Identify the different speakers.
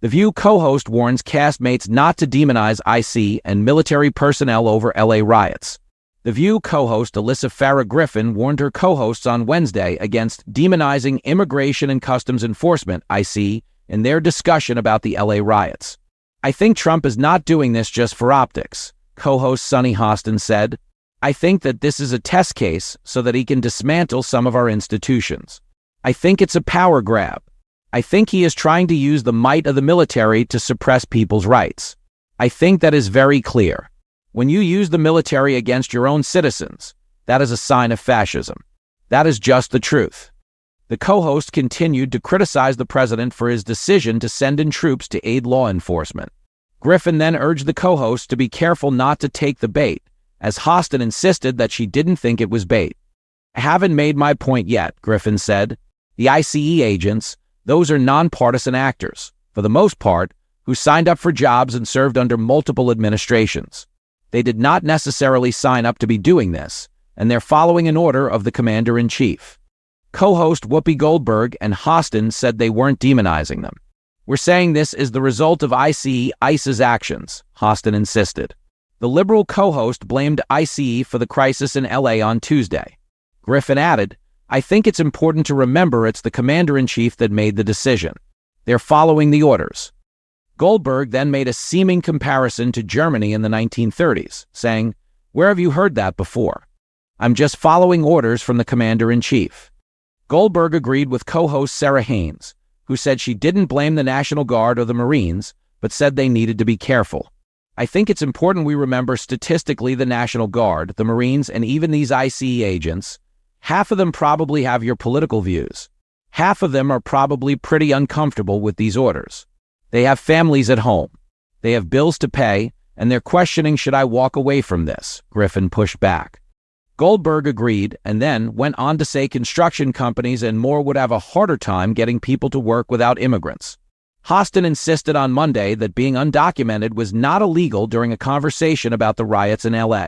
Speaker 1: The View co-host warns castmates not to demonize IC and military personnel over LA riots. The View co-host Alyssa Farah Griffin warned her co-hosts on Wednesday against demonizing Immigration and Customs Enforcement, IC, in their discussion about the LA riots. "I think Trump is not doing this just for optics," co-host Sunny Hostin said. "I think that this is a test case so that he can dismantle some of our institutions. I think it's a power grab. I think he is trying to use the might of the military to suppress people's rights. I think that is very clear. When you use the military against your own citizens, that is a sign of fascism. That is just the truth." The co-host continued to criticize the president for his decision to send in troops to aid law enforcement. Griffin then urged the co-host to be careful not to take the bait, as Hostin insisted that she didn't think it was bait. "I haven't made my point yet," Griffin said. "The ICE agents, those are nonpartisan actors, for the most part, who signed up for jobs and served under multiple administrations. They did not necessarily sign up to be doing this, and they're following an order of the commander-in-chief." Co-host Whoopi Goldberg and Hostin said they weren't demonizing them. "We're saying this is the result of ICE's actions," Hostin insisted. The liberal co-host blamed ICE for the crisis in LA on Tuesday. Griffin added, "I think it's important to remember it's the commander-in-chief that made the decision. They're following the orders." Goldberg then made a seeming comparison to Germany in the 1930s, saying, "Where have you heard that before? I'm just following orders from the commander-in-chief." Goldberg agreed with co-host Sarah Haynes, who said she didn't blame the National Guard or the Marines, but said they needed to be careful. "I think it's important we remember statistically the National Guard, the Marines, and even these ICE agents. Half of them probably have your political views. Half of them are probably pretty uncomfortable with these orders. They have families at home. They have bills to pay, and they're questioning, should I walk away from this?" Griffin pushed back. Goldberg agreed and then went on to say construction companies and more would have a harder time getting people to work without immigrants. Hostin insisted on Monday that being undocumented was not illegal during a conversation about the riots in LA.